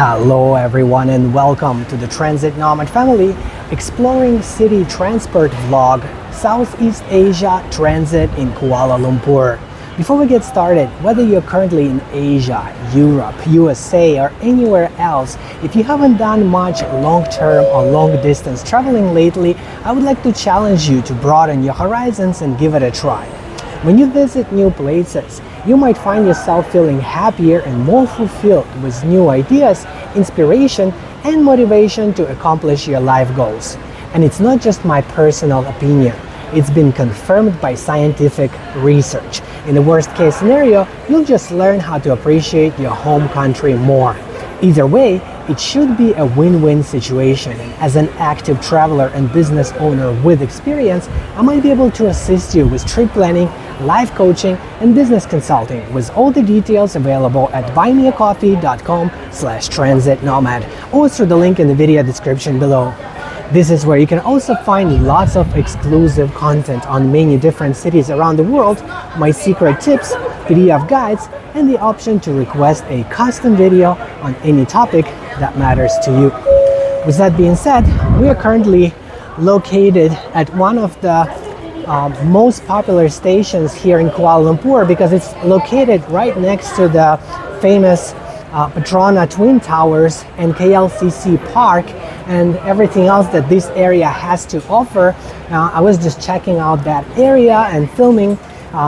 Hello everyone and welcome to the Transit Nomad family exploring city transport vlog Southeast Asia Transit in Kuala Lumpur. Before we get started, whether you're currently in Asia, Europe, USA or anywhere else, if you haven't done much long-term or long-distance traveling lately, I would like to challenge you to broaden your horizons and give it a try. When you visit new places, you might find yourself feeling happier and more fulfilled with new ideas, inspiration, and motivation to accomplish your life goals. And it's not just my personal opinion. It's been confirmed by scientific research. In the worst case scenario, you'll just learn how to appreciate your home country more. Either way, it should be a win-win situation. And as an active traveler and business owner with experience, I might be able to assist you with trip planning, life coaching, and business consulting, with all the details available at buymeacoffee.com/transitnomad or through the link in the video description below. This is where you can also find lots of exclusive content on many different cities around the world, my secret tips, PDF guides, and the option to request a custom video on any topic that matters to you. With that being said, we are currently located at one of the most popular stations here in Kuala Lumpur because it's located right next to the famous Petronas Twin Towers and KLCC Park and everything else that this area has to offer. I was just checking out that area and filming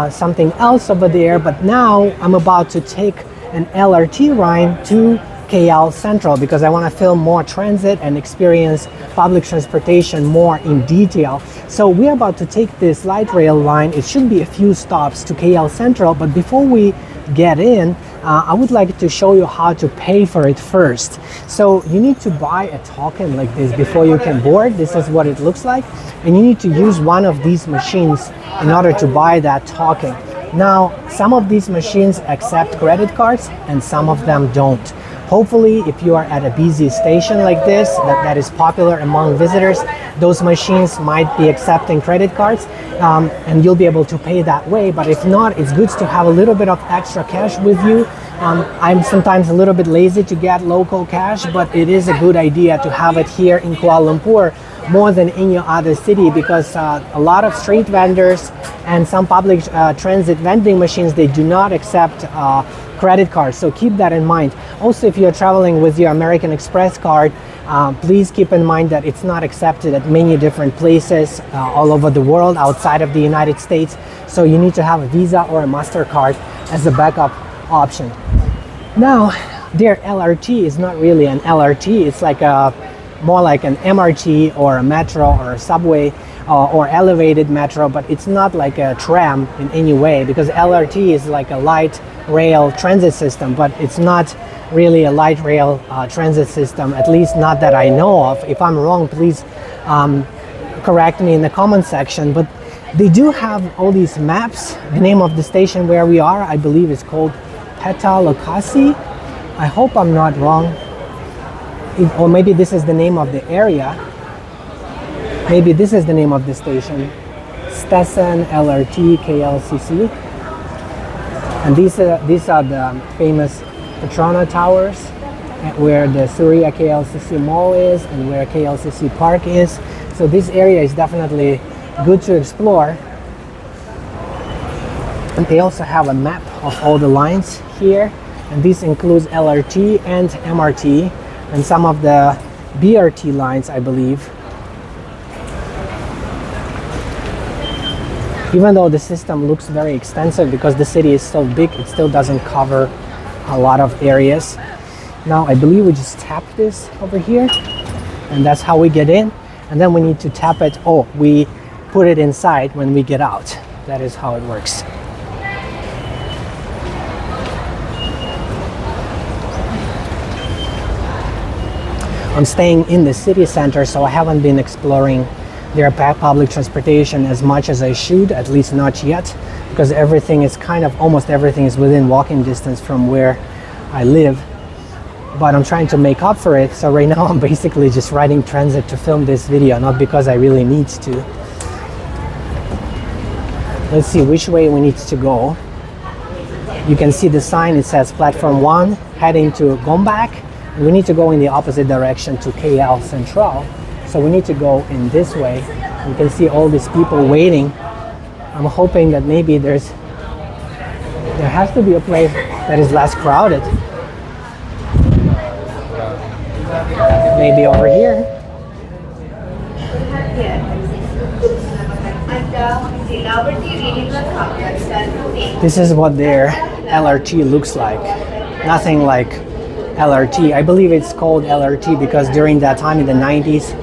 something else over there, but now I'm about to take an LRT ride to KL Sentral because I want to film more transit and experience public transportation more in detail. So we're about to take this light rail line. It should be a few stops to KL Sentral, but before we get in, I would like to show you how to pay for it first. So you need to buy a token like this before you can board. This is what it looks like, and you need to use one of these machines in order to buy that token. Now, some of these machines accept credit cards and some of them don't. Hopefully, if you are at a busy station like this that is popular among visitors, those machines might be accepting credit cards and you'll be able to pay that way. But if not, it's good to have a little bit of extra cash with you. I'm sometimes a little bit lazy to get local cash, but it is a good idea to have it here in Kuala Lumpur more than any other city because a lot of street vendors and some public transit vending machines, they do not accept credit cards, so keep that in mind. Also, if you're traveling with your American Express card, please keep in mind that it's not accepted at many different places all over the world outside of the United States, so you need to have a Visa or a MasterCard as a backup option. Now, their LRT is not really an LRT, it's like more like an MRT or a metro or a subway or elevated metro, but it's not like a tram in any way because LRT is like a light rail transit system, but it's not really a light rail transit system, at least not that I know of. If I'm wrong, please correct me in the comment section. But they do have all these maps. The name of the station where we are, I believe, is called Peta Lokasi. I hope I'm not wrong. Or maybe this is the name of the area. Maybe this is the name of the station. Station LRT KLCC. And these are the famous Petronas Towers, where the Surya KLCC Mall is and where KLCC Park is. So this area is definitely good to explore. And they also have a map of all the lines here. And this includes LRT and MRT and some of the BRT lines, I believe. Even though the system looks very extensive because the city is so big, it still doesn't cover a lot of areas. Now, I believe we just tap this over here, and that's how we get in. And then we need to tap it. Oh, we put it inside when we get out. That is how it works. I'm staying in the city center, so I haven't been exploring their public transportation as much as I should, at least not yet, because everything is almost everything is within walking distance from where I live. But I'm trying to make up for it, so right now I'm basically just riding transit to film this video, not because I really need to. Let's see which way we need to go. You can see the sign, it says platform 1 heading to Gombak, We need to go in the opposite direction to KL Sentral. So we need to go in this way. You can see all these people waiting. I'm hoping that maybe there has to be a place that is less crowded. Maybe over here. This is what their LRT looks like. Nothing like LRT. I believe it's called LRT because during that time in the 90s,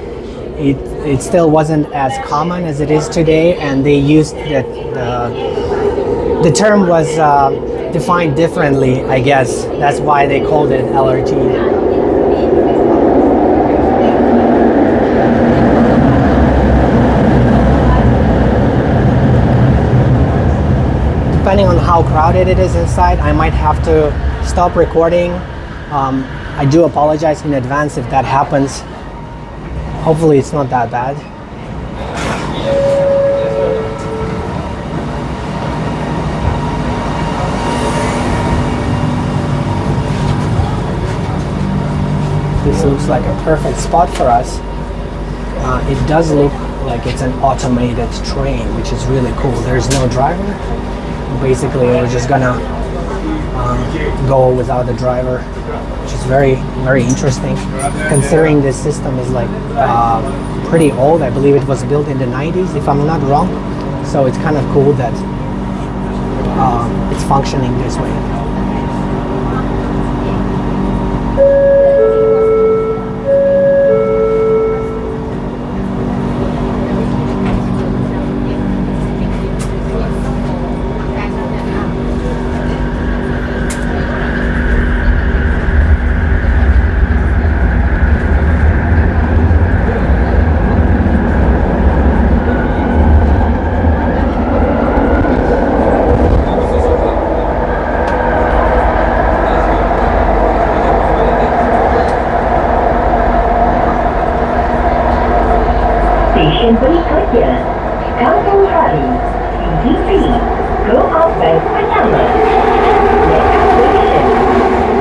it still wasn't as common as it is today, and they used that the term was defined differently, I guess. That's why they called it LRT. Depending on how crowded it is inside, I might have to stop recording. I do apologize in advance if that happens. Hopefully it's not that bad. This looks like a perfect spot for us. It does look like it's an automated train, which is really cool. There's no driver. Basically, we're just gonna go without the driver, which is very, very interesting. Considering this system is like pretty old. I believe it was built in the 90s, if I'm not wrong. So it's kind of cool that it's functioning this way. Berikutnya, kampung hari, TV, go out bank pertama. Next station,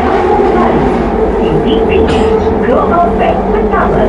kampung hari, TV, go out bank pertama.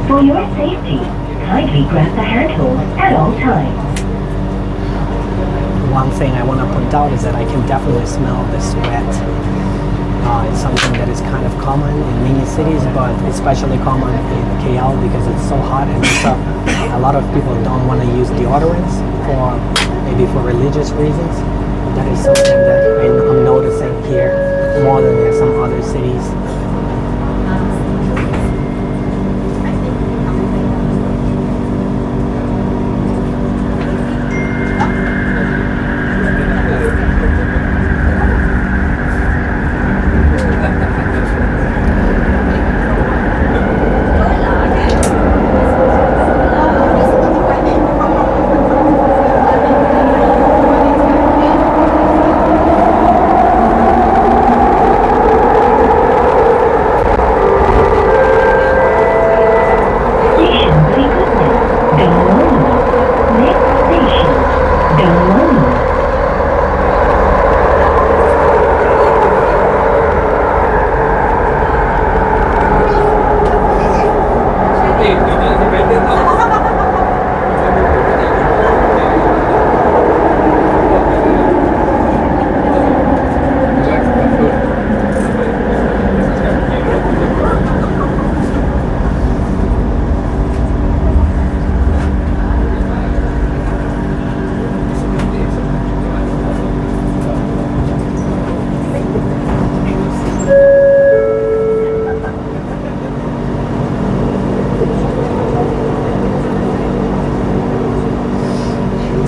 For your safety, kindly grab the handles at all times. One thing I want to point out is that I can definitely smell the sweat. It's something that is kind of common in many cities, but especially common in KL because it's so hot, and a lot of people don't want to use deodorants maybe for religious reasons. That is something that I'm noticing here more than in some other cities.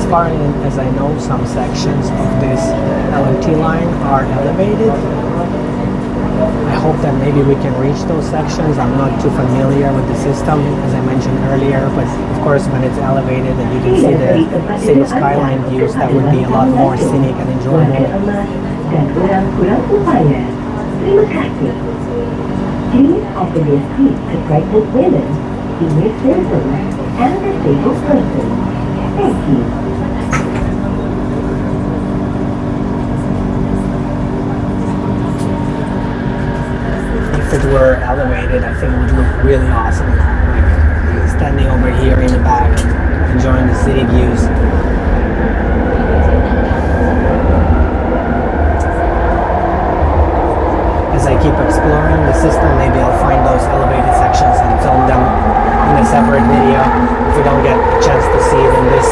far as I know, some sections of this LRT line are elevated. I hope that maybe we can reach those sections. I'm not too familiar with the system, as I mentioned earlier, but of course when it's elevated and you can see the city skyline views, that would be a lot more scenic and enjoyable. Please offer your seat to pregnant women, senior citizens, and disabled persons. Thank you. If it were elevated, I think it would look really awesome. Like standing over here in the back, enjoying the city views. As I keep exploring the system, maybe I'll find those elevated sections and film them in a separate video if we don't get a chance to see it in this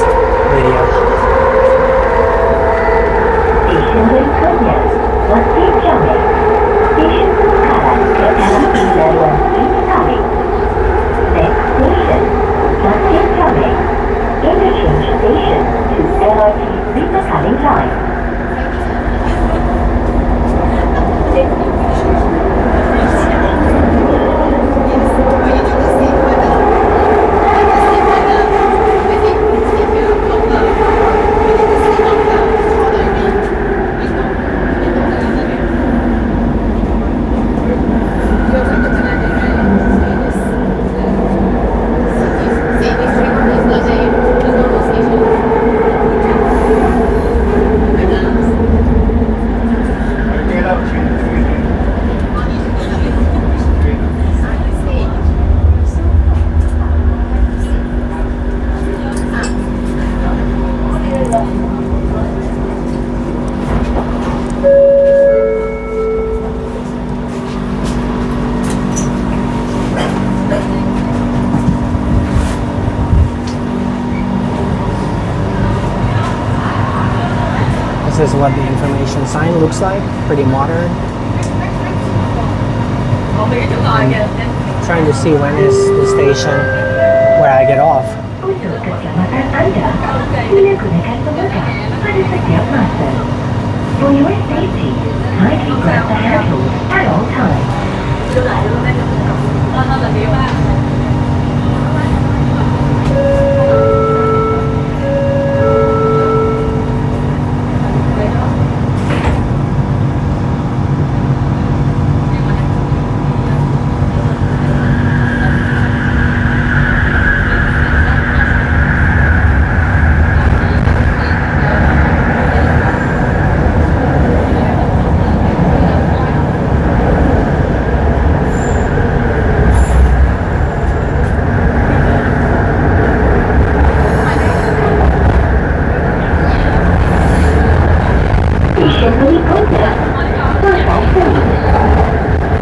video. Station Victoria, What's Coming? Station Kuala ke LRT Laluan East coming. Next station, What's Coming? Interchange station to LRT Lima coming line. This is what the information sign looks like, pretty modern. I'm trying to see when is the station where I get off. Untuk keselamatan Anda, sila gunakan pemegang pada setiap masa. For your safety, kindly grab the handles at all times.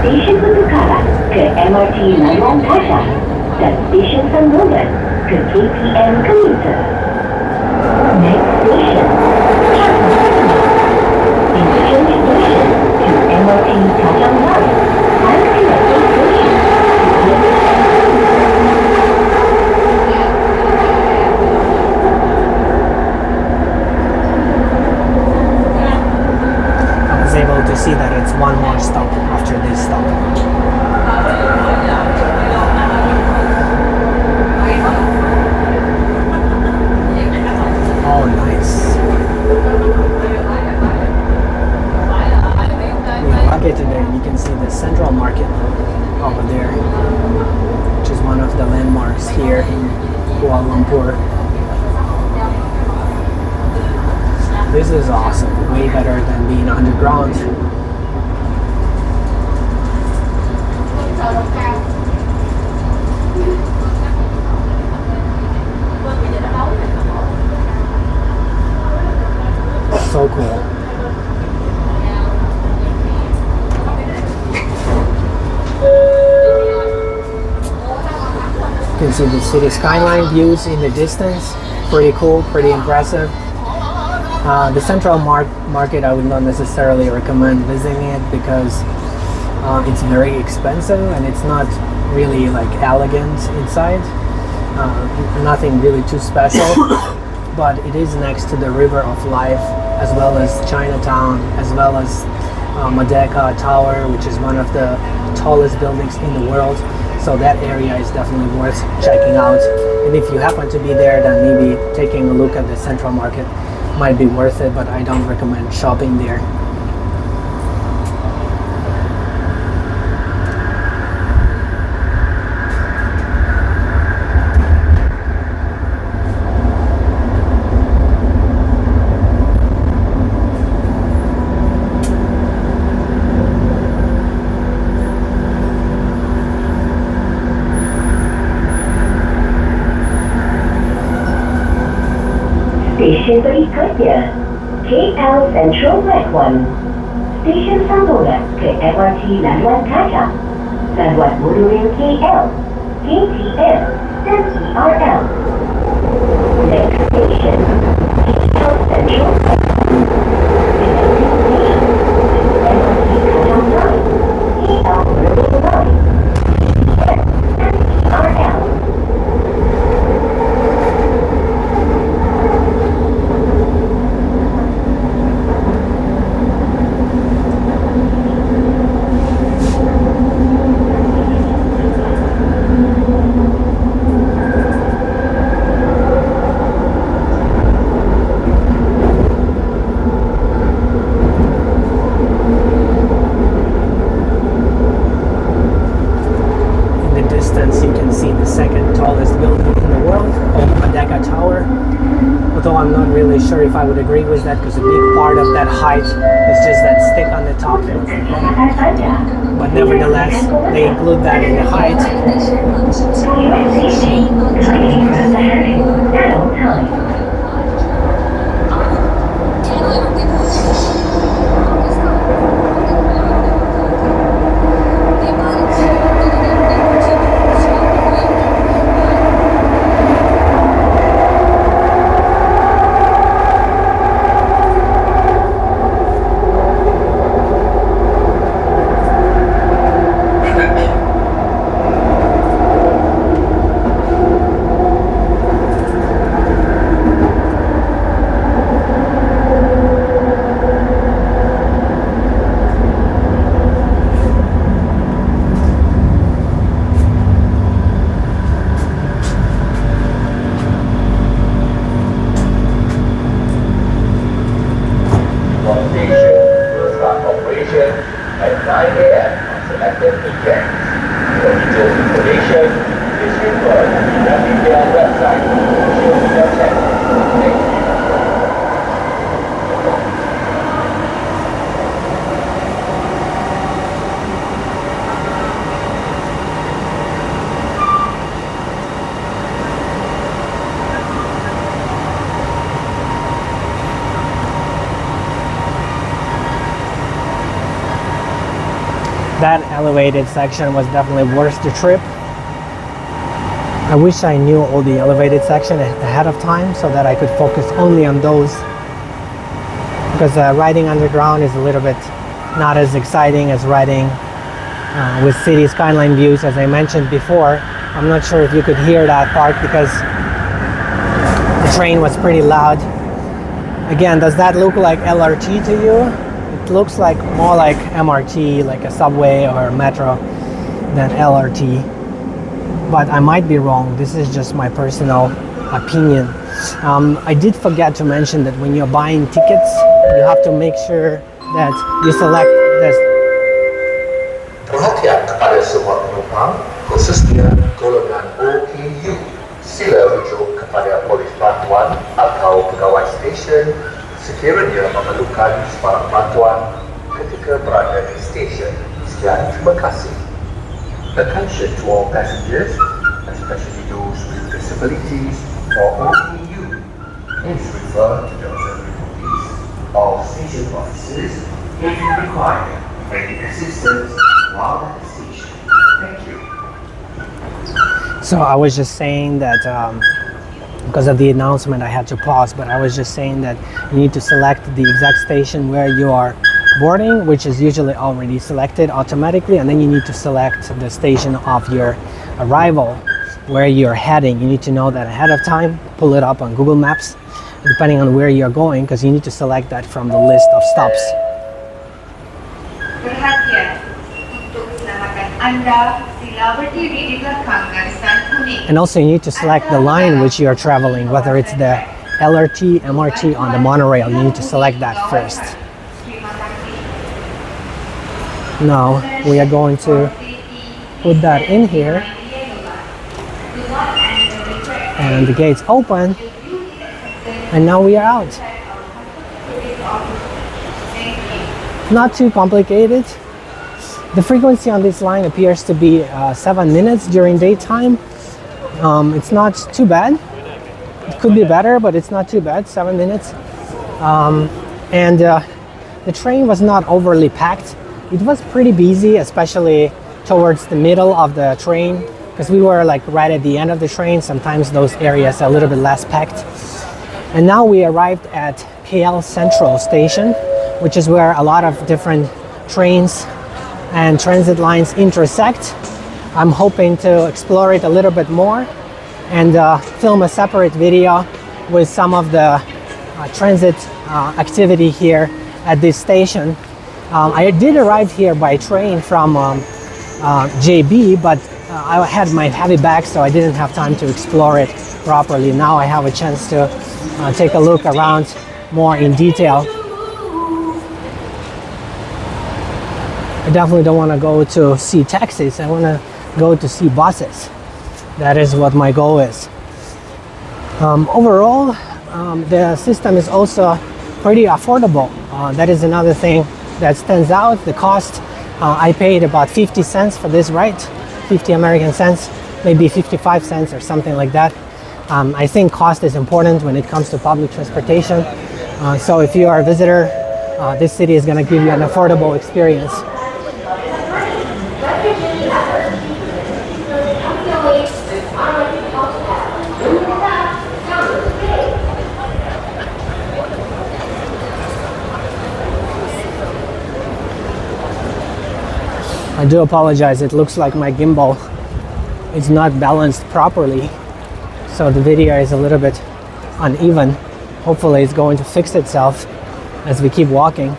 Stesen Pembukaan ke MRT Laluan Pasar dan Stesen Sambungan ke KTM Commuter. Next station, Interchange Station to MRT Tajam Line and connecting station I was able to see that it's one more stop after this stop. Oh, nice. We're lucky today. You can see the Central Market over there, which is one of the landmarks here in Kuala Lumpur. This is awesome. Way better than being underground. So cool. You can see the city skyline views in the distance. Pretty cool, pretty impressive. The Central Market, I would not necessarily recommend visiting it because it's very expensive and it's not really like elegant inside. Nothing really too special. but it is next to the River of Life, as well as Chinatown, as well as Merdeka Tower, which is one of the tallest buildings in the world. So that area is definitely worth checking out. And if you happen to be there, then maybe taking a look at the Central Market might be worth it, but I don't recommend shopping there. Stesen berikutnya, KL Sentral Red 1. Stesen sambungan ke MRT laluan kaca, laluan Monorail KL, KTM, dan ERL. Next station, KL Sentral Red 1. MRT Kajang Line, KL Monorail Line, KTM, dan ERL. Sure if I would agree with that, because a big part of that height is just that stick on the top, but nevertheless they include that in the height. That elevated section was definitely worth the trip. I wish I knew all the elevated section ahead of time so that I could focus only on those, because riding underground is a little bit not as exciting as riding with city skyline views, as I mentioned before. I'm not sure if you could hear that part because the train was pretty loud. Again, does that look like LRT to you? It looks like more like MRT, like a subway or a metro, than LRT. But I might be wrong. This is just my personal opinion. I did forget to mention that when you're buying tickets, you have to make sure that you select this. Perhatian kepada semua penumpang, khususnya golongan OKU. Sila rujuk kepada polis bantuan atau pegawai stesen sekiranya memerlukan sebarang bantuan ketika berada di stesen. Sekian, terima kasih. Attention to all passengers, especially those with disabilities or OKU. Please refer to the auxiliary police or station officers if you require any assistance while at the station. Thank you. So I was just saying that because of the announcement I had to pause, but I was just saying that you need to select the exact station where you are boarding, which is usually already selected automatically, and then you need to select the station of your arrival where you're heading. You need to know that ahead of time, pull it up on Google Maps, depending on where you're going, because you need to select that from the list of stops. Perhatian, untuk keselamatan Anda, sila berdiri di belakang garisan kuning. And also you need to select the line which you are traveling, whether it's the LRT, MRT, on the monorail. You need to select that first. Terima kasih. Now we are going to put that in here, and the gates open, and now we are out. Not too complicated. The frequency on this line appears to be 7 minutes during daytime. It's not too bad. It could be better, but it's not too bad, 7 minutes. And the train was not overly packed. It was pretty busy, especially towards the middle of the train, because we were like right at the end of the train. Sometimes those areas are a little bit less packed. And now we arrived at KL Sentral station, which is where a lot of different trains and transit lines intersect. I'm hoping to explore it a little bit more and film a separate video with some of the transit activity here at this station. I did arrive here by train from JB, but I had my heavy bag, so I didn't have time to explore it properly. Now I have a chance to take a look around more in detail. I definitely don't want to go to see taxis. I want to go to see buses. That is what my goal is. Overall, the system is also pretty affordable. That is another thing that stands out. The cost, I paid about 50 cents for this ride, 50 American cents, maybe 55 cents or something like that. I think cost is important when it comes to public transportation. So if you are a visitor, this city is going to give you an affordable experience. I do apologize, it looks like my gimbal is not balanced properly, so the video is a little bit uneven. Hopefully it's going to fix itself as we keep walking.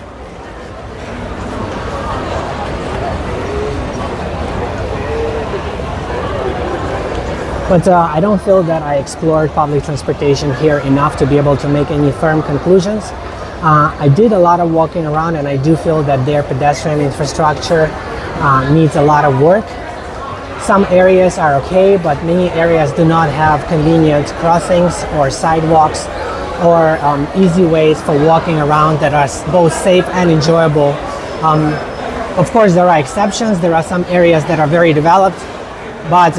But I don't feel that I explored public transportation here enough to be able to make any firm conclusions. I did a lot of walking around, and I do feel that their pedestrian infrastructure needs a lot of work. Some areas are okay, but many areas do not have convenient crossings or sidewalks or easy ways for walking around that are both safe and enjoyable. Of course, there are exceptions. There are some areas that are very developed, but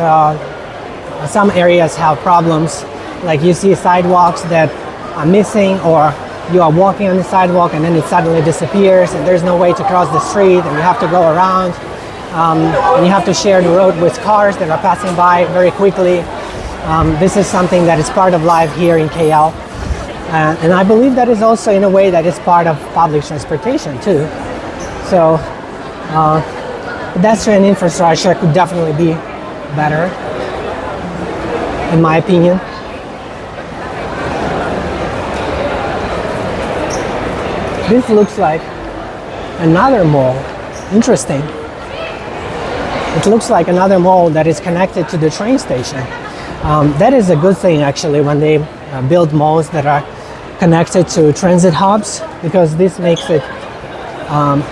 some areas have problems. Like you see sidewalks that are missing, or you are walking on the sidewalk and then it suddenly disappears and there's no way to cross the street and you have to go around. And you have to share the road with cars that are passing by very quickly. This is something that is part of life here in KL. And I believe that is also in a way that is part of public transportation too. So pedestrian infrastructure could definitely be better, in my opinion. This looks like another mall. Interesting. It looks like another mall that is connected to the train station. That is a good thing actually when they build malls that are connected to transit hubs, because this makes it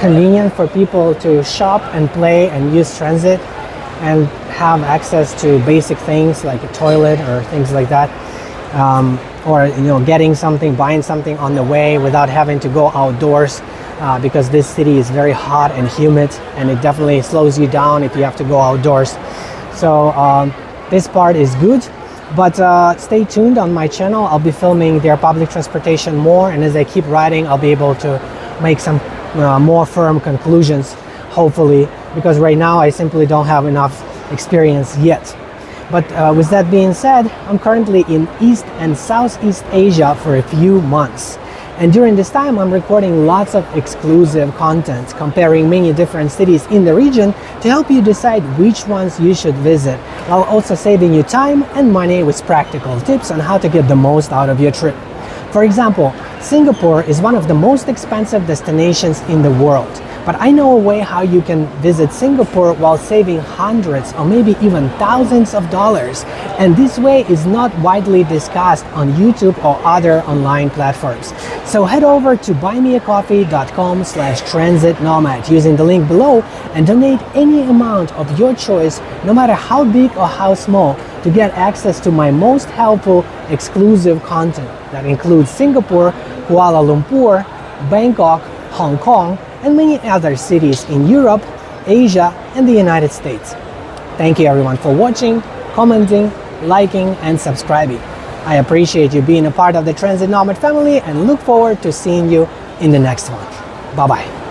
convenient for people to shop and play and use transit and have access to basic things like a toilet or things like that. Or getting something, buying something on the way without having to go outdoors, because this city is very hot and humid, and it definitely slows you down if you have to go outdoors. So this part is good, but stay tuned on my channel. I'll be filming their public transportation more, and as I keep riding, I'll be able to make some more firm conclusions, hopefully, because right now I simply don't have enough experience yet. But with that being said, I'm currently in East and Southeast Asia for a few months. And during this time, I'm recording lots of exclusive content, comparing many different cities in the region to help you decide which ones you should visit, while also saving you time and money with practical tips on how to get the most out of your trip. For example, Singapore is one of the most expensive destinations in the world. But I know a way how you can visit Singapore while saving hundreds or maybe even thousands of dollars. And this way is not widely discussed on YouTube or other online platforms. So head over to buymeacoffee.com/transitnomad using the link below and donate any amount of your choice, no matter how big or how small, to get access to my most helpful exclusive content that includes Singapore, Kuala Lumpur, Bangkok, Hong Kong, and many other cities in Europe, Asia, and the United States. Thank you everyone for watching, commenting, liking, and subscribing. I appreciate you being a part of the Transit Nomad family and look forward to seeing you in the next one. Bye-bye.